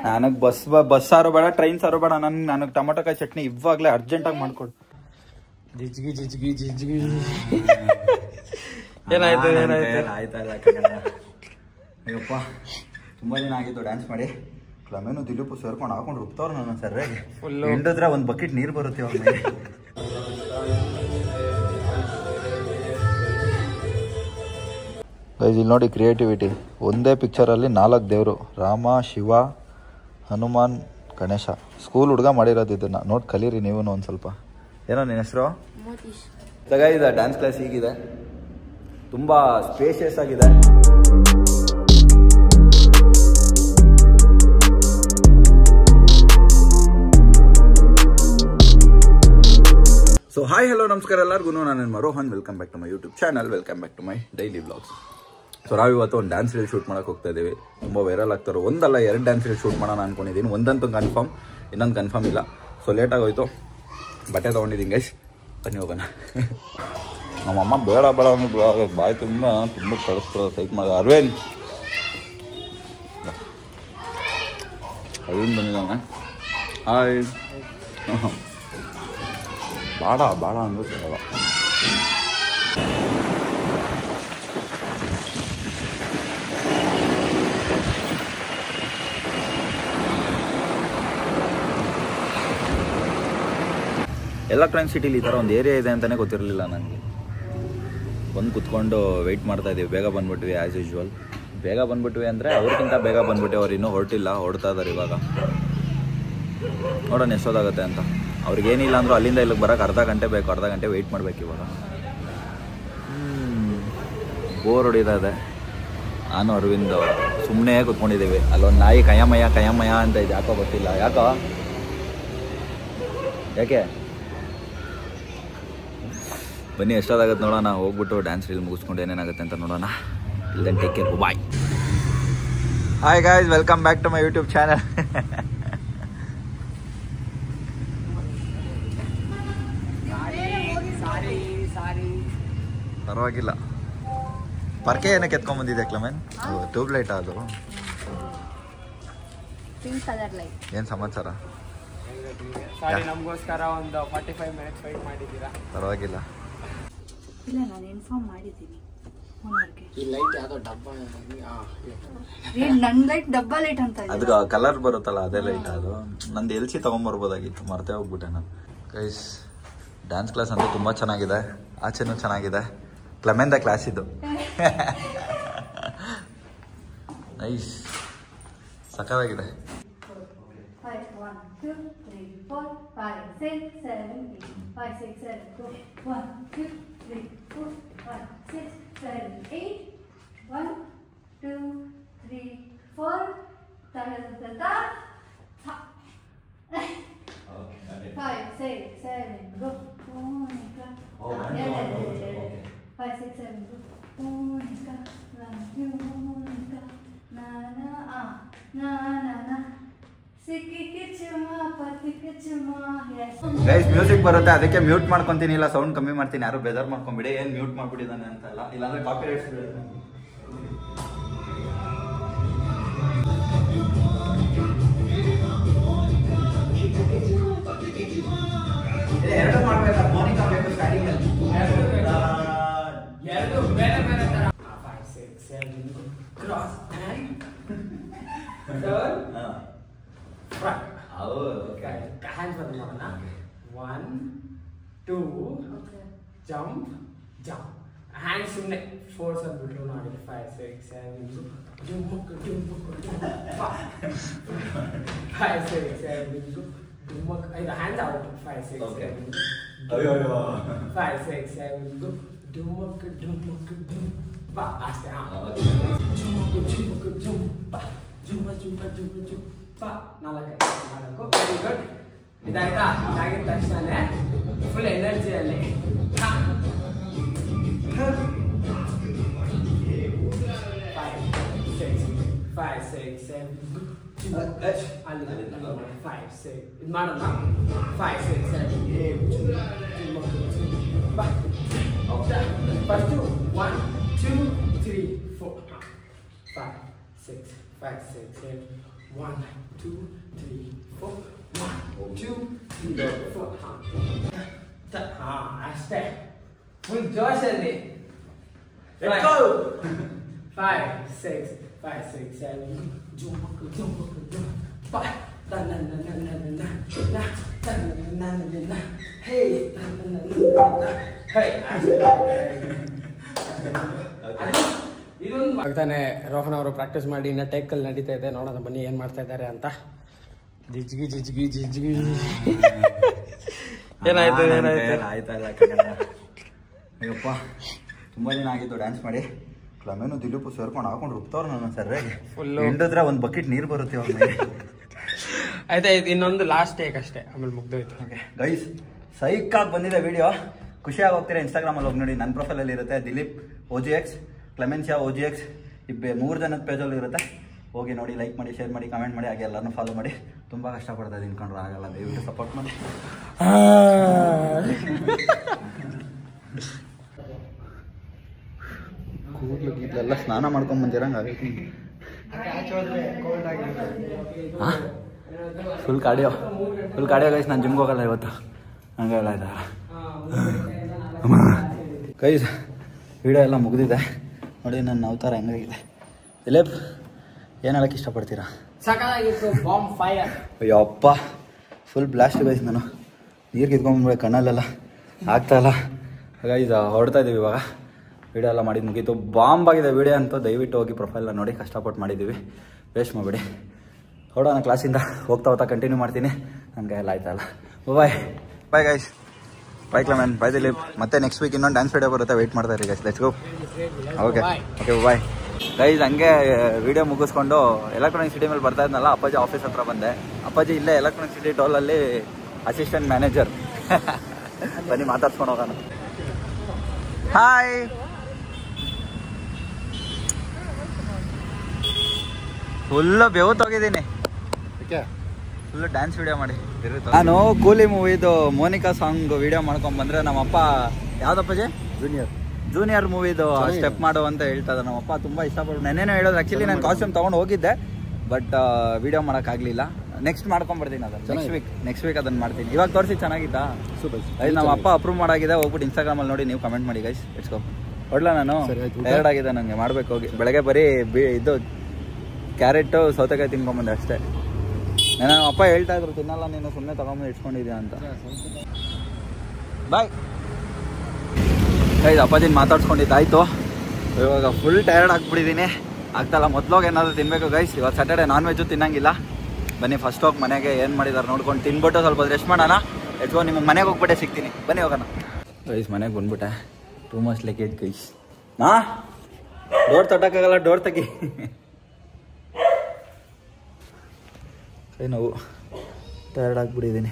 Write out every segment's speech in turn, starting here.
ನನಗೆ ಬಸ್ ಸಾರು ಬೇಡ, ಟ್ರೈನ್ ಸಾರು ಬೇಡ. ನನಗೆ ಟೊಮೊಟೊಕಾಯಿ ಚಟ್ನಿ ಇವಾಗಲೇ ಅರ್ಜೆಂಟಾಗಿ ಮಾಡ್ಕೊಡು. ಜಿಜ್ಗಿ ಜಿಜ್ಗಿ ಜಿಜ್ಗಿ ಅಯ್ಯಪ್ಪ, ತುಂಬ ದಿನ ಆಗಿತ್ತು ಡ್ಯಾನ್ಸ್ ಮಾಡಿ. ಕ್ಲಮೇನು ದಿಲೀಪು ಸೇರ್ಕೊಂಡು ಹಾಕೊಂಡು ರುಬ್ತವ್ರು ನನ್ನ ಸರ್ಯಾಗಿ. ಹಿಂಡಿದ್ರೆ ಒಂದು ಬಕೆಟ್ ನೀರು ಬರುತ್ತೆ ಅವ್ರ ಮೇಲೆ. ಇಲ್ಲಿ ನೋಡಿ ಕ್ರಿಯೇಟಿವಿಟಿ. ಒಂದೇ ಪಿಕ್ಚರಲ್ಲಿ 4 ದೇವರು, ರಾಮ, ಶಿವ, ಹನುಮಾನ್, ಗಣೇಶ. ಸ್ಕೂಲ್ ಹುಡುಗ ಮಾಡಿರೋದು ಇದನ್ನ ನೋಡಿ ಕಲೀರಿ ನೀವು ಒಂದು ಸ್ವಲ್ಪ. ಏನೋ ನಿನ್ನ ಹೆಸರು? ಇದೆ ಡ್ಯಾನ್ಸ್ ಕ್ಲಾಸ್ ಹೀಗಿದೆ, ತುಂಬ ಸ್ಪೇಷಿಯಸ್ ಆಗಿದೆ. ಸೊ ಹಾಯ್ ಹಲೋ ನಮಸ್ಕಾರ ಎಲ್ಲರಿಗೂ, ನಾನು ಮರೋಹನ್. Welcome back to my YouTube channel, welcome back to my daily vlogs. So ನಾವಿವತ್ತು ಒಂದು ಡ್ಯಾನ್ಸ್ ರೀಲ್ ಶೂಟ್ ಮಾಡೋಕೆ ಹೋಗ್ತಾ ಇದ್ದೀವಿ. ತುಂಬ ವೈರಲ್ ಆಗ್ತಾರೋ, ಒಂದಲ್ಲ 2 ಡ್ಯಾನ್ಸ್ ರೀಲ್ ಶೂಟ್ ಮಾಡೋಣ ಅಂದ್ಕೊಂಡಿದ್ದೀನಿ. ಒಂದಂತೂ ಕನ್ಫರ್ಮ್, ಇನ್ನೊಂದು ಕನ್ಫರ್ಮ್ ಇಲ್ಲ. ಸೊ ಲೇಟಾಗೋಯ್ತು, ಬಟ್ಟೆ ತೊಗೊಂಡಿದ್ದೀನಿ ಗೈಸ್, ಬನ್ನಿ ಹೋಗೋಣ. ನಮ್ಮಮ್ಮ ಬೇಡ ಬೇಡ ಅಂದ್ರೆ ಬಾಯಿ ತುಂಬ ಕಳಿಸ್ಕೊಳ್ಳೋ ಸೈಕ್ ಮಾಡೋದು. ಅರವಿಂದ್ ಬಂದಿದ್ದಾನೆ. ಹಾಯ್. ಬಾಡ ಬಾಡ ಅಂದ್ರೆ ಸಿಗಲ್ಲ. ಎಲೆಕ್ಟ್ರಾನಿಕ್ ಸಿಟಿಲಿ ಈ ಥರ ಒಂದು ಏರಿಯಾ ಇದೆ ಅಂತಲೇ ಗೊತ್ತಿರಲಿಲ್ಲ ನನಗೆ. ಬಂದು ಕುತ್ಕೊಂಡು ವೆಯ್ಟ್ ಮಾಡ್ತಾ ಇದ್ದೀವಿ. ಬೇಗ ಬಂದ್ಬಿಟ್ವಿ ಆ್ಯಸ್ ಯೂಶ್ವಲ್. ಬೇಗ ಬಂದ್ಬಿಟ್ವಿ ಅಂದರೆ ಅವ್ರಿಗಿಂತ ಬೇಗ ಬಂದ್ಬಿಟ್ಟೆ. ಅವ್ರು ಇನ್ನೂ ಹೊರಟಿಲ್ಲ, ಹೊರಡ್ತಾ ಇದ್ದಾರೆ ಇವಾಗ. ನೋಡೋಣ ಎಷ್ಟೊತ್ತಾಗುತ್ತೆ ಅಂತ. ಅವ್ರಿಗೇನಿಲ್ಲ ಅಂದರೂ ಅಲ್ಲಿಂದ ಇಲ್ಲಿಗೆ ಬರೋಕ್ಕೆ ಅರ್ಧ ಗಂಟೆ ಬೇಕು. ಅರ್ಧ ಗಂಟೆ ವೆಯ್ಟ್ ಮಾಡಬೇಕು ಇವಾಗ. ಬೋರ್ ಹೊಡಿತಾ ಇದೆ. ನಾನು ಅರವಿಂದ್ ಸುಮ್ಮನೆ ಕುತ್ಕೊಂಡಿದ್ದೀವಿ. ಅಲ್ಲೊಂದು ನಾಯಿ ಕಯಮಯ ಅಂತ ಇದೆ. ಯಾಕೋ ಗೊತ್ತಿಲ್ಲ ಯಾಕೆ ಬನ್ನಿ ಎಷ್ಟೊತ್ತಾಗುತ್ತೆ ನೋಡೋಣ. ಹೋಗ್ಬಿಟ್ಟು ಡ್ಯಾನ್ಸ್ ರೀಲ್ ಮುಗಿಸ್ಕೊಂಡು ಏನೇನಾಗುತ್ತೆ ಅಂತ ನೋಡೋಣ. Till then take care, bye. Hi guys, welcome back to my YouTube channel. ಪರವಾಗಿಲ್ಲ. ಪರ್ಕೆ ಏನಕ್ಕೆ ಎತ್ಕೊಂಡ್ಬಂದಿದೆ ಕ್ಲಮೆನ್? ಟ್ಯೂಬ್ ಲೈಟ್ ಅದು. ಏನು ಸಮಾಚಾರ? ನಮಗೋಸ್ಕರ ಒಂದು 45 ಮಿನಿಟ್ಸ್ ವೆಯ್ಟ್ ಮಾಡಿದ್ದೀರಾ? ಪರವಾಗಿಲ್ಲ. ಇಲ್ಲ, ನಾನು ಇನ್ಫಾರ್ಮ್ ಮಾಡಿದ್ದೀನಿ ಓನರ್ಗೆ. ಈ ಲೈಟ್ ಯಾವುದೋ ಡಬ್ಬ, ನನ್ನ ಲೈಟ್ ಡಬ್ಬ ಲೈಟ್ ಅಂತ ಇದೆ. ಅದು ಕಲರ್ ಬರುತ್ತಲ್ಲ, ಅದೇ ಲೈಟ್ ಅದು. ನಂದು ಎಲ್ ಸಿ ತೊಗೊಂಬರ್ಬೋದಾಗಿತ್ತು, ಮರ್ತೇ ಹೋಗ್ಬಿಟ್ಟೆ ನಾನು. ಗೈಸ್, ಡ್ಯಾನ್ಸ್ ಕ್ಲಾಸ್ ಅಂತೂ ತುಂಬ ಚೆನ್ನಾಗಿದೆ. ಆಚೆನೂ ಚೆನ್ನಾಗಿದೆ. ಕ್ಲೆಮೆಂದ ಕ್ಲಾಸ್ ಇದು. ನೈಸ್, ಸಖತ್ತಾಗಿದೆ. 1 2 3 4 5 6 7 8 5 6 7 1 2 3 4 5 6 7 8 1 2 3 4 ta 5 6 7 go. 5 6 7 go. Guys, music ಬರುತ್ತೆ, ಅದಕ್ಕೆ ಮ್ಯೂಟ್ ಮಾಡ್ಕೊಂತೀನಿ. ಇಲ್ಲ ಸೌಂಡ್ ಕಮ್ಮಿ ಮಾಡ್ತೀನಿ, ಯಾರು ಬೇಜಾರು ಮಾಡ್ಕೊಂಬಿಡಿ. ಏನು ಮ್ಯೂಟ್ ಮಾಡ್ಬಿಟ್ಟಿದ್ದಾನೆ ಅಂತ ಇಲ್ಲ, ಇಲ್ಲಾಂದ್ರೆ ಕಾಪಿ ರೈಟ್ಸ್ ಬೀಳುತ್ತೆ. ಎರಡು ಮಾಡ್ಬೇಕಾ? ಮೋನಿಕಾ ಬೇಕು ಸ್ಟಾರ್ಟಿಂಗ್ ಅಲ್ಲಿ. ಎರಡು ಬೇರೆ ಬೇರೆ ತರ. 5 6 7 cross hand turn front. Okay, hand ಬಂದು ಮಾಡೋಣ. 1 2 ಜಂಪ್ ಜಂಪ್. ಹ್ಯಾಂಡ್ ಸುಮ್ಮನೆ ಫೋರ್ಸ್ ಅಂದ್ಬಿಟ್ರು ನೋಡಿ. 5 6 7 ಜಂಪ್ ಜಂಪ್ 5 6 7 ಜಂಪ್. ಇದು ಹ್ಯಾಂಡ್ ಔಟ್. 5 6 7 5 6 7 ಡುಮಕ್ ಡುಮಕ್ ಡುಮ್ ಬಾ. ಅಷ್ಟೇ. ಜುಮಕ್ ಜುಮಕ್ ಜುಮ್ ಬಾ. ಜುಮ ಜುಮ ಜುಮ ಜುಮ್ ಬಾ. 4 ಮಾಡಬೇಕು. Very good. ಇದಾಯ್ತಾ? ಇದಾಗಿದ ತಕ್ಷಣ ಫುಲ್ ಎನರ್ಜಿಯಲ್ಲಿ 5 6 7 ಅಲ್ಲಿ 5 6 ಇದು ಮಾಡೋಣ. 5 6 7 ಬಾ. ಫಸ್ಟ್ 1 2 3 4 5 6 5, 6, 7. 1, 2, 3, 4. 1, 2, 3, 4. ಅಷ್ಟೇ full ಜೋಶಲ್ಲಿ. Let's go. 5, 6, 5, 6, 7. Jump. 5. Hey. ಆಗ್ತಾನೆ ರೋಹನ್ ಅವರು ಪ್ರಾಕ್ಟೀಸ್ ಮಾಡಿ ಇನ್ನ ಟೇಕಲ್ಲಿ ನಡೀತಾ ಇದೆ. ನೋಡೋಣ ಬನ್ನಿ ಏನ್ ಮಾಡ್ತಾ ಇದ್ದಾರೆ ಅಂತ. ಜಿಜ್ಗಿ ಏನಾಯ್ತು ಅಯ್ಯಪ್ಪ ತುಂಬಾ ದಿನ ಆಗಿತ್ತು ಡ್ಯಾನ್ಸ್ ಮಾಡಿ. ಕ್ಲಮೇನು ದಿಲೀಪು ಸೇರ್ಕೊಂಡು ಹಾಕೊಂಡು ರುಬ್ತವ್ರು ನನ್ನ ಸರ್ಯಾಗಿ ಫುಲ್ಲು ಹಿಂಡಿದ್ರೆ ಒಂದು ಬಕೆಟ್ ನೀರು ಬರುತ್ತೆ ಅವ್ರ ಮೇಲೆ. ಆಯ್ತಾ, ಇದು ಇನ್ನೊಂದು ಲಾಸ್ಟ್ ಟೇಕ್ ಅಷ್ಟೇ, ಆಮೇಲೆ ಮುಗ್ದೋಯ್ತು. ಓಕೆ ಗೈಸ್, ಸೈಕಾಗಿ ಬಂದಿದೆ ವಿಡಿಯೋ. ಖುಷಿಯಾಗಿ ಹೋಗ್ತೀರಾ ಇನ್ಸ್ಟಾಗ್ರಾಮಲ್ಲಿ ಹೋಗಿ ನೋಡಿ. ನನ್ನ ಪ್ರೊಫೈಲಲ್ಲಿ ಇರುತ್ತೆ ದಿಲೀಪ್ OGX, ಕ್ಲೆಮೆನ್ಸಿಯಾ OGX, 3 ಜನದ ಪೇಜಲ್ಲಿ ಇರುತ್ತೆ. ಹೋಗಿ ನೋಡಿ, ಲೈಕ್ ಮಾಡಿ, ಶೇರ್ ಮಾಡಿ, ಕಮೆಂಟ್ ಮಾಡಿ, ಹಾಗೆ ಎಲ್ಲರನ್ನೂ ಫಾಲೋ ಮಾಡಿ. ತುಂಬ ಕಷ್ಟಪಡ್ತಾ ಇದ್ದೀನಿ ಕಂಡ್ರೆ ಆಗಲ್ಲ, ದಯವಿಟ್ಟು ಸಪೋರ್ಟ್ ಮಾಡಿ. ಕೂದಲು ಗೀದಲೆಲ್ಲ ಸ್ನಾನ ಮಾಡ್ಕೊಂಡು ಬಂದಿರಂಗೆ ಆಗೈತಿ. Full cardio guys. ನಾನು ಜಿಮ್ಗೆ ಹೋಗಲ್ಲ ಇವತ್ತು, ಹಂಗೆಲ್ಲ ಇದೆ ಗೈಸ್. ವಿಡಿಯೋ ಎಲ್ಲ ಮುಗಿದಿದೆ ನೋಡಿ. ನನ್ನ ಅವತಾರ ಹೆಂಗಾಗಿದೆ. ದಿಲೀಪ್, ಏನು ಹೇಳಕ್ಕೆ ಇಷ್ಟಪಡ್ತೀರಾ? ಸಕಾಲಾಗಿತ್ತು, bomb fire. Ayyappa full blast guys. ನಾನು ನೀರು ಕಿತ್ಕೊಂಡ್ಬಿಡ್ಬೇಡ ಕಣ್ಣಲ್ಲೆಲ್ಲ ಆಗ್ತಾಯಿಲ್ಲ ಗೈಸ್. ಹೊರಡ್ತಾ ಇದ್ದೀವಿ ಇವಾಗ. ವಿಡಿಯೋ ಎಲ್ಲ ಮಾಡಿದ್ದು ಮುಗೀತು. ಬಾಂಬ್ ಆಗಿದೆ ವಿಡಿಯೋ ಅಂತೂ. ದಯವಿಟ್ಟು ಹೋಗಿ ಪ್ರೊಫೈಲ್ನ ನೋಡಿ. ಕಷ್ಟಪಟ್ಟು ಮಾಡಿದ್ದೀವಿ, ವೇಸ್ಟ್ ಮಾಡಿಬಿಡಿ. ಹೊರಡೋಣ ಕ್ಲಾಸಿಂದ. ಹೋಗ್ತಾ ಕಂಟಿನ್ಯೂ ಮಾಡ್ತೀನಿ. ನನಗೆ ಎಲ್ಲ ಆಯ್ತಲ್ಲ. Bye guys. ಬಾಯ್ ಕ್ಲಮೆನ್, ಬಾಯ್ ದಿಲೀಪ್. ಮತ್ತೆ ನೆಕ್ಸ್ಟ್ ವೀಕ್ ಇನ್ನೊಂದು ಡ್ಯಾನ್ಸ್ ವಿಡಿಯೋ ಬರುತ್ತೆ, ವೆಯ್ಟ್ ಮಾಡ್ತಾ ಇರಿ guys. Let's go. Okay bye guys. ಹಂಗೆ ವಿಡಿಯೋ ಮುಗಿಸ್ಕೊಂಡು ಎಲೆಕ್ಟ್ರಾನಿಕ್ ಸಿಟಿ ಮೇಲೆ ಬರ್ತಾ ಇದ್ನಲ್ಲ, ಅಪ್ಪಾಜಿ ಆಫೀಸ್ ಹತ್ರ ಬಂದೆ. ಅಪ್ಪಾಜಿ ಇಲ್ಲೇ ಎಲೆಕ್ಟ್ರಾನಿಕ್ ಸಿಟಿ ಟೋಲಲ್ಲಿ ಅಸಿಸ್ಟೆಂಟ್ ಮ್ಯಾನೇಜರ್. ಬನ್ನಿ ಮಾತಾಡ್ಸ್ಕೊಂಡು ಹೋಗೋಣ. ಹಾಯ್. ಫುಲ್ಲು ಬೆವತ್ತೋಗಿದ್ದೀನಿ. ಫುಲ್ಲು ಡ್ಯಾನ್ಸ್ ವಿಡಿಯೋ ಮಾಡಿ. ನಾನು ಕೂಲಿ ಮೂವಿದು ಮೋನಿಕಾ ಸಾಂಗ್ ವಿಡಿಯೋ ಮಾಡ್ಕೊಂಡ್ಬಂದ್ರೆ ನಮ್ಮಪ್ಪ, ಯಾವ್ದಪ್ಪಾಜಿ? ಜೂನಿಯರ್ ಮೂವಿದು ಸ್ಟೆಪ್ ಮಾಡು ಅಂತ ಹೇಳ್ತಾ ಇದ್ದಾರೆ ನಮ್ಮಪ್ಪ. ತುಂಬ ಇಷ್ಟಪಟ್ಟು ನೆನ್ನೇನೋ ಹೇಳೋದು. ಆ್ಯಕ್ಚುಲಿ ನಾನು ಕಾಸ್ಟ್ಯೂಮ್ ತೊಗೊಂಡು ಹೋಗಿದ್ದೆ, ಬಟ್ ವಿಡಿಯೋ ಮಾಡೋಕ್ಕಾಗಲಿಲ್ಲ. ನೆಕ್ಸ್ಟ್ ಮಾಡ್ಕೊಂಡ್ಬರ್ತೀನಿ ಅದನ್ನು. ನೆಕ್ಸ್ಟ್ ವೀಕ್ ಅದನ್ನು ಮಾಡ್ತೀನಿ. ಇವಾಗ ತೋರಿಸಿ ಚೆನ್ನಾಗಿತ್ತಾ? ಅದು ನಮ್ಮ ಅಪ್ಪ ಅಪ್ರೂವ್ ಮಾಡಾಗಿದೆ. ಹೋಗ್ಬಿಟ್ಟು ಇನ್ಸ್ಟಾಗ್ರಾಮಲ್ಲಿ ನೋಡಿ ನೀವು ಕಮೆಂಟ್ ಮಾಡಿ ಗೈಸ್. ಇಟ್ಸ್ಕೊ ಹೊಡ್ಲ. ನಾನು ಟೈರ್ಡ್ ಆಗಿದೆ, ನನಗೆ ಮಾಡ್ಬೇಕು ಹೋಗಿ. ಬೆಳಗ್ಗೆ ಬರೀ ಇದು ಕ್ಯಾರೆಟು ಸೌತೆಕಾಯಿ ತಿನ್ಕೊಂಬಂದೆ ಅಷ್ಟೇ. ನಮ್ಮ ಅಪ್ಪ ಹೇಳ್ತಾ ಇದ್ರು ತಿನ್ನಲ್ಲ ನೀನು, ಸುಮ್ಮನೆ ತಗೊಂಬಂದು ಇಟ್ಕೊಂಡಿದ್ಯಾ ಅಂತ. Bye guys. ಅಪ್ಪಾಜಿನ ಮಾತಾಡ್ಸ್ಕೊಂಡಿದ್ದಾಯ್ತು. ಇವಾಗ ಫುಲ್ ಟೈರ್ಡ್ ಆಗಿಬಿಟ್ಟಿದ್ದೀನಿ. ಆಗ್ತಾಯಿಲ್ಲ. ಮೊದಲೋಗಿ ಏನಾದರೂ ತಿನ್ನಬೇಕು ಗೈಸ್. ಇವಾಗ ಸ್ಯಾಟರ್ಡೆ ನಾನ್ ವೆಜ್ಜು ತಿನ್ನಂಗಿಲ್ಲ. ಬನ್ನಿ ಫಸ್ಟ್ ಹೋಗಿ ಮನೆಗೆ ಏನು ಮಾಡಿದ್ದಾರೆ ನೋಡ್ಕೊಂಡು ತಿನ್ಬಿಟ್ಟು ಸ್ವಲ್ಪ ರೆಸ್ಟ್ ಮಾಡೋಣ. ಎತ್ಕೊಂಡು ನಿಮಗೆ ಮನೆಗೆ ಹೋಗ್ಬಿಟ್ಟೆ ಸಿಗ್ತೀನಿ. ಬನ್ನಿ ಹೋಗೋಣ ಗೈಸ್. ಮನೆಗೆ ಬಂದ್ಬಿಟ್ಟೆ. Too much like it guys. Door ತಟ್ಟಕ್ಕಾಗಲ್ಲ, ಡೋರ್ ತೆಗಿ. ಕೈ ನೋವು, ಟಯರ್ಡ್ ಆಗಿಬಿಟ್ಟಿದ್ದೀನಿ.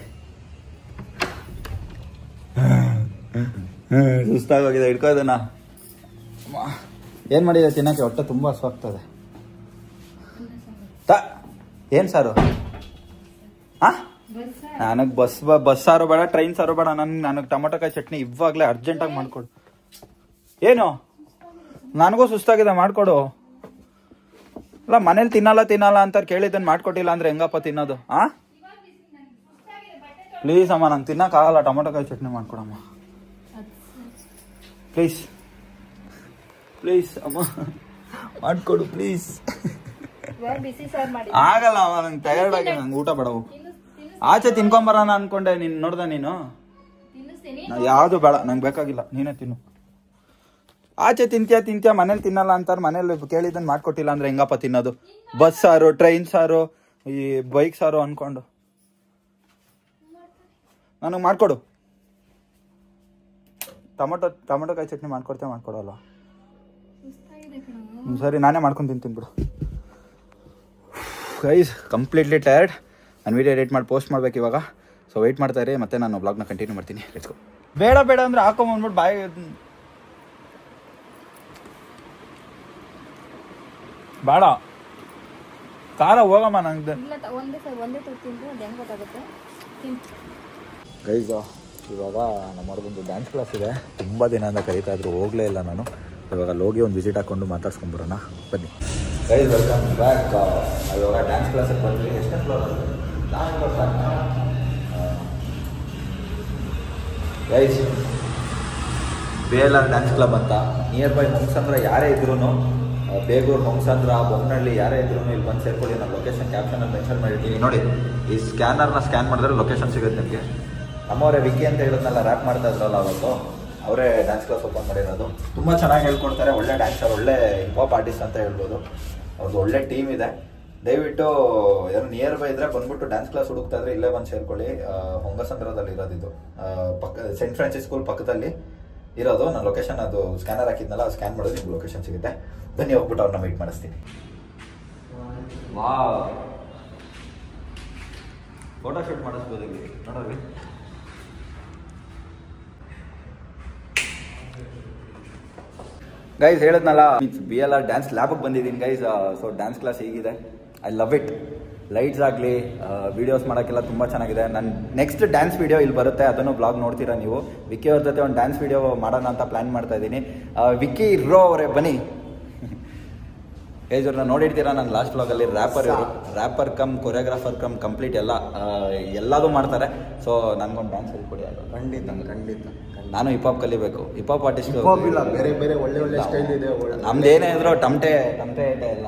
ಸುಸ್ತಾಗೋಗಿದೆ. ಹಿಡ್ಕೋದನ್ನ ಏನು ಮಾಡಿದೆ ತಿನ್ನೋಕ್ಕೆ? ಹೊಟ್ಟೆ ತುಂಬ ಹಸುವಾಗ್ತದೆ. ಏನು ಸಾರು? ಹಾಂ, ನನಗೆ ಬಸ್ ಸಾರು ಬೇಡ, ಟ್ರೈನ್ ಸಾರು ಬೇಡ. ನನಗೆ ಟೊಮೊಟೊಕಾಯಿ ಚಟ್ನಿ ಇವಾಗಲೇ ಅರ್ಜೆಂಟಾಗಿ ಮಾಡಿಕೊಡು. ಏನು? ನನಗೂ ಸುಸ್ತಾಗಿದೆ, ಮಾಡಿಕೊಡು. ಅಲ್ಲ, ಮನೇಲಿ ತಿನ್ನಲ್ಲ ಅಂತ ಕೇಳಿದ್ದನ್ನು ಮಾಡ್ಕೊಟ್ಟಿಲ್ಲ ಅಂದರೆ ಹೆಂಗಪ್ಪ ತಿನ್ನೋದು? ಹಾಂ ಪ್ಲೀಸ್ ಅಮ್ಮ, ನಂಗೆ ತಿನ್ನೋಕ್ಕಾಗಲ್ಲ. ಟೊಮೊಟೊಕಾಯಿ ಚಟ್ನಿ ಮಾಡ್ಕೊಡಮ್ಮ ಪ್ಲೀಸ್ ಅಮ್ಮ, ಮಾಡಿಕೊಡು ಪ್ಲೀಸ್. ಆಗಲ್ಲ ಅಮ್ಮ, ನಂಗೆ ಟಯರ್ಡ್ ಆಗಿ. ನಂಗೆ ಊಟ ಬೇಡವು. ಆಚೆ ತಿನ್ಕೊಂಬರೋಣ ಅನ್ಕೊಂಡೆ. ನೀನು ನೋಡ್ದೆ? ನೀನು ಯಾವುದು ಬೇಡ, ನಂಗೆ ಬೇಕಾಗಿಲ್ಲ. ನೀನೇ ತಿನ್ನು. ಆಚೆ ತಿಂತ್ಯಾ ಮನೇಲಿ ತಿನ್ನಲ್ಲ ಅಂತಾರೆ. ಮನೇಲಿ ಕೇಳಿದ್ದನ್ನು ಮಾಡ್ಕೊಟ್ಟಿಲ್ಲ ಅಂದ್ರೆ ಹೆಂಗಪ್ಪ ತಿನ್ನೋದು? ಬಸ್ ಸಾರು, ಟ್ರೈನ್ ಸಾರು, ಈ ಬೈಕ್ ಸಾರು ಅನ್ಕೊಂಡು. ನನಗೆ ಮಾಡ್ಕೊಡು. ಟೊಮೊಟೊಕಾಯಿ ಚಟ್ನಿ ಮಾಡ್ಕೊಡಲ್ಲ? ಸರಿ, ನಾನೇ ಮಾಡ್ಕೊಂಡು ತಿಂತೀನಿ ಬಿಡು. Guys, completely tired. ನಾನು ವಿಡಿಯೋ ಎಡಿಟ್ ಮಾಡಿ ಪೋಸ್ಟ್ ಮಾಡ್ಬೇಕು ಇವಾಗ. ಸೊ ವೆಯ್ಟ್ ಮಾಡ್ತಾ ಇರಿ, ಮತ್ತೆ ನಾನು ಬ್ಲಾಗ್ನ ಕಂಟಿನ್ಯೂ ಮಾಡ್ತೀನಿ. Let's go. ಬೇಡ ಅಂದ್ರೆ ಹಾಕೊಂಬಂದ್ಬಿಟ್ಟು ಬಾಯಿ ಬೇಡ. ಖಾರ ಹೋಗಮ್ಮ. ನಂಗೆ ಗೈಸ್, ಇವಾಗ ನಮ್ಮ ಅವ್ರದ್ದೊಂದು ಡ್ಯಾನ್ಸ್ ಕ್ಲಾಸ್ ಇದೆ. ತುಂಬ ದಿನದಿಂದ ಕರೀತಾ ಇದ್ರು, ಹೋಗಲೇ ಇಲ್ಲ ನಾನು. ಇವಾಗ ಹೋಗಿ ಒಂದು ವಿಸಿಟ್ ಹಾಕ್ಕೊಂಡು ಮಾತಾಡ್ಸ್ಕೊಂಡ್ಬರೋಣ ಬನ್ನಿ. Guys welcome back. ಇವಾಗ ಡ್ಯಾನ್ಸ್ ಕ್ಲಾಸಿಗೆ ಬಂದ್ವಿ. ಎಷ್ಟನೇ ಫ್ಲೋರ್ ಅದು? ನಾನು floor guys BLR dance club ಅಂತ ನಿಯರ್ ಬೈ ಹೊಂಗಸಂದ್ರ ಯಾರೇ ಇದ್ರೂ, ಬೇಗೂರು, ಹೊಂಗಸಂದ್ರ, ಬೊಮ್ಮನಹಳ್ಳಿ ಯಾರೇ ಇದ್ರೂ ಇಲ್ಲಿ ಬಂದು ಸೇರ್ಕೊಳ್ಳಿ. ನಾನು ಲೊಕೇಶನ್ ಕ್ಯಾಪ್ಷನಲ್ಲಿ ಮೆನ್ಷನ್ ಮಾಡಿರ್ತೀನಿ ನೋಡಿ. ಈ ಸ್ಕ್ಯಾನರ್ನ ಸ್ಕ್ಯಾನ್ ಮಾಡಿದ್ರೆ ಲೊಕೇಶನ್ ಸಿಗುತ್ತೆ ನಿಮಗೆ. ನಮ್ಮವರೇ ವಿಕ್ಕಿ ಅಂತ ಹೇಳಿದ್ನಲ್ಲ, ರ್ಯಾಪ್ ಮಾಡ್ತಾ ಇದ್ರಲ್ಲ ಅವತ್ತು, ಅವರೇ ಡ್ಯಾನ್ಸ್ ಕ್ಲಾಸ್ ಓಪನ್ ಮಾಡಿರೋದು. ತುಂಬ ಚೆನ್ನಾಗಿ ಹೇಳ್ಕೊಡ್ತಾರೆ. ಒಳ್ಳೆ ಡ್ಯಾನ್ಸರ್, ಒಳ್ಳೆ ಹಿಪ್ ಆರ್ಟಿಸ್ಟ್ ಅಂತ ಹೇಳ್ಬೋದು. ಅವ್ರದ್ದು ಒಳ್ಳೆ ಟೀಮ್ ಇದೆ. ದಯವಿಟ್ಟು ಯಾರು ನಿಯರ್ ಬೈ ಇದ್ರೆ ಬಂದ್ಬಿಟ್ಟು ಡ್ಯಾನ್ಸ್ ಕ್ಲಾಸ್ ಹುಡುಕ್ತಾ ಇದ್ರೆ ಇಲ್ಲೇ ಬಂದು ಸೇರ್ಕೊಳ್ಳಿ. ಹೊಂಗಸಂದ್ರದಲ್ಲಿ ಇರೋದಿದ್ದು, ಪಕ್ಕ ಸೆಂಟ್ ಫ್ರಾನ್ಸಿಸ್ ಸ್ಕೂಲ್ ಪಕ್ಕದಲ್ಲಿ ಇರೋದು. ನಾನು ಲೊಕೇಶನ್ ಅದು ಸ್ಕ್ಯಾನರ್ ಹಾಕಿದ್ನಲ್ಲ, ಸ್ಕ್ಯಾನ್ ಮಾಡೋದು ನಿಮ್ಗೆ ಲೊಕೇಶನ್ ಸಿಗುತ್ತೆ. ಬನ್ನಿ ಹೋಗ್ಬಿಟ್ಟು ಅವ್ರನ್ನ ಮೀಟ್ ಮಾಡಿಸ್ತೀನಿ. ವಾವ್, ಫೋಟೋ ಶೂಟ್ ಮಾಡಿಸ್ಬೋದು ಇಲ್ಲಿ ನೋಡೋರಿ. ಗೈಸ್ ಹೇಳಿದ್ನಲ್ಲ, BLR ಡ್ಯಾನ್ಸ್ ಲ್ಯಾಬಿಗೆ ಬಂದಿದ್ದೀನಿ ಗೈಸ್. ಸೊ ಡ್ಯಾನ್ಸ್ ಕ್ಲಾಸ್ ಹೀಗಿದೆ. I love it. ಲೈಟ್ಸ್ ಆಗಲಿ, ವೀಡಿಯೋಸ್ ಮಾಡೋಕ್ಕೆಲ್ಲ ತುಂಬ ಚೆನ್ನಾಗಿದೆ. ನನ್ನ ನೆಕ್ಸ್ಟ್ ಡ್ಯಾನ್ಸ್ ವೀಡಿಯೋ ಇಲ್ಲಿ ಬರುತ್ತೆ, ಅದನ್ನು ಬ್ಲಾಗ್ ನೋಡ್ತೀರಾ ನೀವು. ವಿಕ್ಕಿ ಅವ್ರ ಜೊತೆ ಒಂದು ಡ್ಯಾನ್ಸ್ ವೀಡಿಯೋ ಮಾಡೋಣ ಅಂತ ಪ್ಲ್ಯಾನ್ ಮಾಡ್ತಾ ಇದ್ದೀನಿ. ವಿಕ್ಕಿ ರೋ ಅವರೇ ಬನ್ನಿ. ಗೈಸ್ ಅವ್ರನ್ನ ನೋಡಿರ್ತೀರಾ ನನ್ನ ಲಾಸ್ಟ್ ಬ್ಲಾಗಲ್ಲಿ. Rapper cum choreographer cum complete ಎಲ್ಲದೂ ಮಾಡ್ತಾರೆ. ಸೊ ನನಗೊಂದು ಡ್ಯಾನ್ಸ್ ಹೇಳ್ಕೊಡಿ. ಅದು ಖಂಡಿತ ನಾನು ಹಿಪ್ ಹಾಪ್ ಕಲಿಬೇಕು. ಹಿಪ್ ಹಾಪ್ ಆರ್ಟಿಸ್ಟ್ ಬೇರೆ ಬೇರೆ ಒಳ್ಳೆ ಸ್ಟೈಲ್ ಇದೆ. ನಮ್ದೇನೇ ಇದ್ರು ಟಮಟೆ ಎಲ್ಲ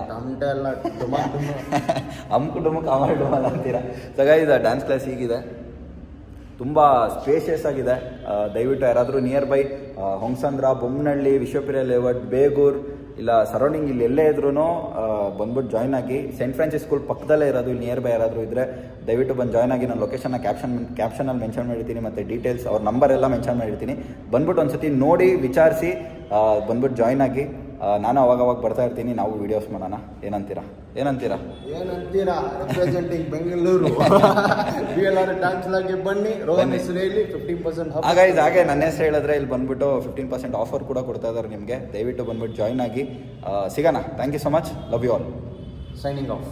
ಅಮ್ಕು ಡುಮಕ್ ಅಮರ್ ಡುಮಲ್ ಅಂತೀರಾ. ಸೊ ಗೈಸ್ ಡ್ಯಾನ್ಸ್ ಕ್ಲಾಸ್ ಹೀಗಿದೆ, ತುಂಬ ಸ್ಪೇಷಿಯಸ್ ಆಗಿದೆ. ದಯವಿಟ್ಟು ಯಾರಾದರೂ near by Hongasandra, Bommanahalli, Visvesvaraya Layout, Begur ಇಲ್ಲ ಸರೌಂಡಿಂಗ್ ಇಲ್ಲಿ ಎಲ್ಲೇ ಇದ್ರೂ ಬಂದ್ಬಿಟ್ಟು ಜಾಯ್ನ್ ಆಗಿ. ಸೆಂಟ್ ಫ್ರಾನ್ಸಿಸ್ ಸ್ಕೂಲ್ ಪಕ್ಕದಲ್ಲೇ ಇರೋದು. ಇಲ್ಲಿ ನಿಯರ್ ಬೈ ಯಾರಾದರೂ ಇದ್ದರೆ ದಯವಿಟ್ಟು ಬಂದು ಜಾಯ್ನ್ ಆಗಿ. ನಾನು ಲೊಕೇಶನ್ನ ಕ್ಯಾಪ್ಷನಲ್ಲಿ ಮೆನ್ಷನ್ ಮಾಡಿರ್ತೀನಿ, ಮತ್ತು ಡೀಟೇಲ್ಸ್ ಅವ್ರ ನಂಬರ್ ಎಲ್ಲ ಮೆನ್ಷನ್ ಮಾಡಿರ್ತೀನಿ. ಬಂದ್ಬಿಟ್ಟು ಒಂದು ಸತಿ ನೋಡಿ ವಿಚಾರಿಸಿ ಬಂದ್ಬಿಟ್ಟು ಜಾಯ್ನ್ ಆಗಿ. ನಾನು ಅವಾಗವಾಗ ಬರ್ತಾ ಇರ್ತೀನಿ, ನಾವು ವೀಡಿಯೋಸ್ ಮಾಡೋಣ. ಏನಂತೀರಾ? ರೆಪ್ರೆಸೆಂಟಿಂಗ್ ಬೆಂಗಳೂರು BLR ಡ್ಯಾನ್ಸ್ ಲಾಗೆ ಬನ್ನಿ. ರೋಹನ್ ಹೆಸರು ಹೇಳಿ 15% ಹಾಗೆ ನನ್ನ ಹೆಸರು ಹೇಳಿದ್ರೆ ಇಲ್ಲಿ ಬಂದ್ಬಿಟ್ಟು 15% ಆಫರ್ ಕೂಡ ಕೊಡ್ತಾ ಇದ್ದಾರೆ ನಿಮಗೆ. ದಯವಿಟ್ಟು ಬಂದ್ಬಿಟ್ಟು ಜಾಯ್ನ್ ಆಗಿ. ಸಿಗೋಣ. Thank you so much. Love you all. Signing off.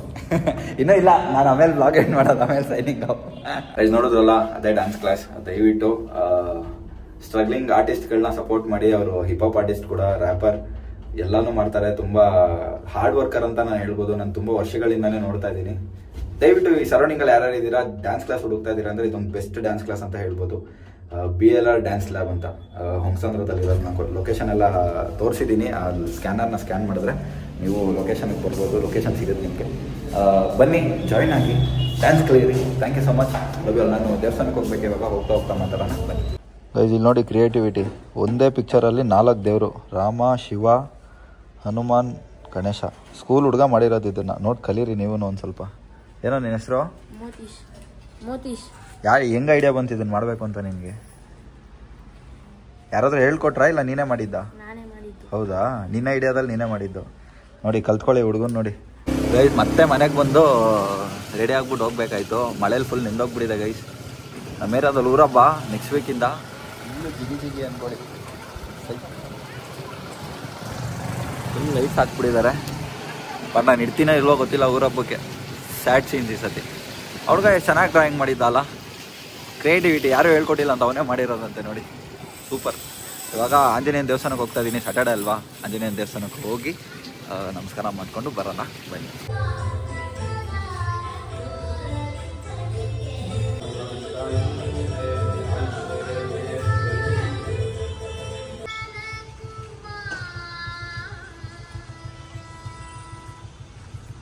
ಇನ್ನೂ ಇಲ್ಲ, ನಾನು ಆಮೇಲೆ ಬ್ಲಾಗ್ ಎಂಡ್ ಮಾಡೋದು, ಆಮೇಲೆ ಸೈನಿಂಗ್ ಆಫ್. ಇದು ನೋಡಿದ್ರಲ್ಲ, ಅದೇ ಡ್ಯಾನ್ಸ್ ಕ್ಲಾಸ್. ದಯವಿಟ್ಟು ಸ್ಟ್ರಗ್ಲಿಂಗ್ ಆರ್ಟಿಸ್ಟ್ಗಳನ್ನ ಸಪೋರ್ಟ್ ಮಾಡಿ. ಅವರು ಹಿಪ್ ಹಾಪ್ ಆರ್ಟಿಸ್ಟ್ ಕೂಡ, ರ್ಯಾಪರ್ ಎಲ್ಲನೂ ಮಾಡ್ತಾರೆ. ತುಂಬ ಹಾರ್ಡ್ ವರ್ಕರ್ ಅಂತ ನಾನು ಹೇಳ್ಬೋದು. ನಾನು ತುಂಬ ವರ್ಷಗಳಿಂದಾನೇ ನೋಡ್ತಾ ಇದ್ದೀನಿ. ದಯವಿಟ್ಟು ಈ ಸರೌಂಡಿಂಗಲ್ಲಿ ಯಾರ್ಯಾರು ಇದ್ದೀರಾ, ಡ್ಯಾನ್ಸ್ ಕ್ಲಾಸ್ ಹುಡುಕ್ತಾ ಇದ್ದೀರಾ ಅಂದರೆ ಇದೊಂದು ಬೆಸ್ಟ್ ಡ್ಯಾನ್ಸ್ ಕ್ಲಾಸ್ ಅಂತ ಹೇಳ್ಬೋದು. BLR ಡ್ಯಾನ್ಸ್ ಲ್ಯಾಬ್ ಅಂತ ಹೊಂಗಸಂದ್ರದಲ್ಲಿ ಇರೋದು. ನಾನು ಲೊಕೇಶನ್ ಎಲ್ಲ ತೋರಿಸಿದ್ದೀನಿ. ಆ ಸ್ಕ್ಯಾನರ್ನ ಸ್ಕ್ಯಾನ್ ಮಾಡಿದ್ರೆ ನೀವು ಲೊಕೇಶನ್ಗೆ ಬರ್ಬೋದು. ಲೊಕೇಶನ್ ಸಿಗುತ್ತೆ ನಿಮಗೆ. ಬನ್ನಿ, ಜಾಯ್ನ್ ಆಗಿ, ಡ್ಯಾನ್ಸ್ ಕಲೀರಿ. Thank you so much. Love you all. ನಾನು ದೇವಸ್ಥಾನಕ್ಕೆ ಹೋಗ್ಬೇಕು ಇವಾಗ. ಹೋಗ್ತಾ ಮಾತಾಡೋಣ. ಬನ್ನಿ ಗೈಸ್. ಇಲ್ಲಿ ನೋಡಿ ಕ್ರಿಯೇಟಿವಿಟಿ. ಒಂದೇ ಪಿಕ್ಚರಲ್ಲಿ 4 ದೇವರು: ರಾಮ, ಶಿವ, ಹನುಮಾನ್, ಗಣೇಶ. ಸ್ಕೂಲ್ ಹುಡುಗ ಮಾಡಿರೋದು ಇದನ್ನು ನೋಡಿ ಕಲೀರಿ ನೀವು ಒಂದು ಸ್ವಲ್ಪ. ಏನೋ ನಿನ್ನ ಹೆಸರು? ಮೋತೀಶ್. ಹೆಂಗೆ ಐಡಿಯಾ ಬಂತು ಇದನ್ನು ಮಾಡಬೇಕು ಅಂತ ನಿನಗೆ? ಯಾರಾದರೂ ಹೇಳ್ಕೊಟ್ರಾ ಇಲ್ಲ ನೀನೇ ಮಾಡಿದ್ದ? ನಾನೇ ಮಾಡಿದ್ದು. ಹೌದಾ? ನಿನ್ನ ಐಡಿಯಾದಲ್ಲಿ ನೀನೇ ಮಾಡಿದ್ದು. ನೋಡಿ ಕಲ್ತ್ಕೊಳ್ಳಿ ಹುಡುಗನ್ ನೋಡಿ. ಗೈಸ್ ಮತ್ತೆ ಮನೆಗೆ ಬಂದು ರೆಡಿ ಆಗ್ಬಿಟ್ಟು ಹೋಗ್ಬೇಕಾಯ್ತು. ಮಳೇಲಿ ಫುಲ್ ನಿಂದೋಗ್ಬಿಟ್ಟಿದೆ ಗೈಸ್. ನಮ್ಮೇರಾದಲ್ಲಿ ಊರಬ್ಬ ನೆಕ್ಸ್ಟ್ ವೀಕಿಂದ ಫುಲ್ಲು ಜಿಗಿ ಅಂದ್ಕೊಳ್ಳಿ. Full lights ಹಾಕ್ಬಿಟ್ಟಿದ್ದಾರೆ. ಬಟ್ ನಾನು ಇಡ್ತೀನೋ ಇಲ್ವೋ ಗೊತ್ತಿಲ್ಲ ಊರಬ್ಬಕ್ಕೆ. ಸ್ಯಾಡ್ ಸೀನ್ಸ್ ಈ ಸತಿ. ಹುಡುಗ ಎಷ್ಟು ಚೆನ್ನಾಗಿ ಡ್ರಾಯಿಂಗ್ ಮಾಡಿದ್ದಲ್ಲ. ಕ್ರಿಯೇಟಿವಿಟಿ ಯಾರೂ ಹೇಳ್ಕೊಟ್ಟಿಲ್ಲ ಅಂತ ಅವನೇ ಮಾಡಿರೋದಂತೆ ನೋಡಿ. ಸೂಪರ್. ಇವಾಗ ಆಂಜನೇಯನ ದೇವಸ್ಥಾನಕ್ಕೆ ಹೋಗ್ತಾ ಇದ್ದೀನಿ. ಸ್ಯಾಟರ್ಡೆ ಅಲ್ವಾ? ಆಂಜನೇಯನ ದೇವಸ್ಥಾನಕ್ಕೆ ಹೋಗಿ ನಮಸ್ಕಾರ ಮಾಡಿಕೊಂಡು ಬರೋಣ. ಬನ್ನಿ.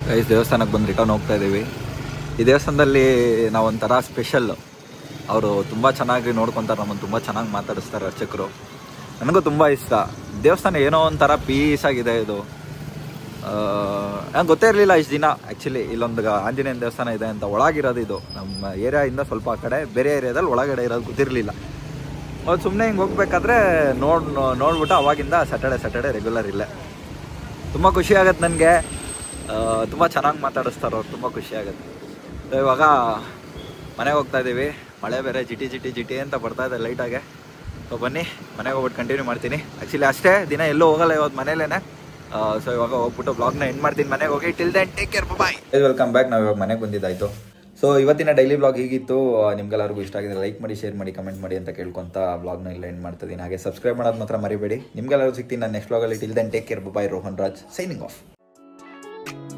ಗೈಸ್ ದೇವಸ್ಥಾನಕ್ಕೆ ಬಂದು ರಿಟರ್ನ್ ಹೋಗ್ತಾ ಇದ್ದೀವಿ. ಈ ದೇವಸ್ಥಾನದಲ್ಲಿ ನಾವೊಂಥರ ಸ್ಪೆಷಲ್ಲು. ಅವರು ತುಂಬ ಚೆನ್ನಾಗಿ ನೋಡ್ಕೊತಾರೆ, ನಮ್ಮನ್ನು ತುಂಬ ಚೆನ್ನಾಗಿ ಮಾತಾಡಿಸ್ತಾರೆ ಅರ್ಚಕರು. ನನಗೂ ತುಂಬ ಇಷ್ಟ. ದೇವಸ್ಥಾನ ಏನೋ ಒಂಥರ ಪೀಸ್ ಆಗಿದೆ ಇದು. ನಂಗೆ ಗೊತ್ತೇ ಇರಲಿಲ್ಲ ಇಷ್ಟು ದಿನ ಆ್ಯಕ್ಚುಲಿ ಇಲ್ಲೊಂದು ಆಂಜನೇಯನ ದೇವಸ್ಥಾನ ಇದೆ ಅಂತ. ಒಳಗಿರೋದು ಇದು ನಮ್ಮ ಏರಿಯಾಯಿಂದ ಸ್ವಲ್ಪ ಆ ಕಡೆ, ಬೇರೆ ಏರಿಯಾದಲ್ಲಿ ಒಳಗಡೆ ಇರೋದು ಗೊತ್ತಿರಲಿಲ್ಲ. ಅದು ಸುಮ್ಮನೆ ಹಿಂಗೆ ಹೋಗ್ಬೇಕಾದ್ರೆ ನೋಡ್ಬಿಟ್ಟು ಅವಾಗಿಂದ ಸ್ಯಾಟರ್ಡೆ ರೆಗ್ಯುಲರ್ ಇಲ್ಲೇ. ತುಂಬ ಖುಷಿ ಆಗುತ್ತೆ ನನಗೆ. ತುಂಬ ಚೆನ್ನಾಗಿ ಮಾತಾಡಿಸ್ತಾರೆ ಅವ್ರು. ತುಂಬ ಖುಷಿ ಆಗುತ್ತೆ. ಇವಾಗ ಮನೆಗೆ ಹೋಗ್ತಾ ಇದ್ದೀವಿ. ಮಳೆ ಬೇರೆ ಜಿಟಿ ಅಂತ ಬರ್ತಾಯಿದೆ ಲೈಟಾಗೆ. ಸೊ ಬನ್ನಿ ಮನೆಗೆ ಹೋಗ್ಬಿಟ್ಟು ಕಂಟಿನ್ಯೂ ಮಾಡ್ತೀನಿ. ಆ್ಯಕ್ಚುಲಿ ಅಷ್ಟೇ, ದಿನ ಎಲ್ಲೂ ಹೋಗಲ್ಲ ಇವತ್ತು ಮನೇಲೇ. ಸೊ ಇವಾಗ ಹೋಗ್ಬಿಟ್ಟು ಬ್ಲಾಗ್ನ ಎಂಡ್ ಮಾಡ್ತೀನಿ ಮನೆಗೆ ಹೋಗಿ. Till then take care, bye. Welcome back. ನಾವು ಇವಾಗ ಮನೆಗೆ ಬಂದಿದ್ದಾಯಿತು. ಸೊ ಇವತ್ತಿನ ಡೈಲಿ ಬ್ಲಾಗ್ ಹೀಗಿತ್ತು. ನಿಮ್ಗೆಲ್ಲರಿಗೂ ಇಷ್ಟ ಆಗಿದೆ ಲೈಕ್ ಮಾಡಿ, ಶೇರ್ ಮಾಡಿ, ಕಮೆಂಟ್ ಮಾಡಿ ಅಂತ ಕೇಳ್ಕೊಂತ ಬ್ಲಾಗ್ನ ಇಲ್ಲ ಎಂಡ್ ಮಾಡ್ತಿದ್ದೀನಿ. ಹಾಗೆ ಸಬ್ಸ್ಕ್ರೈಬ್ ಮಾಡೋದು ಮಾತ್ರ ಮರಿಬೇಡಿ. ನಿಮ್ಗೆಲ್ಲರೂ ಸಿಗ್ತೀನಿ ನಾನು ನೆಕ್ಸ್ಟ್ ಬ್ಲಾಗಲ್ಲಿ. Till then take care, bye. Rohan Raj signing off. 1,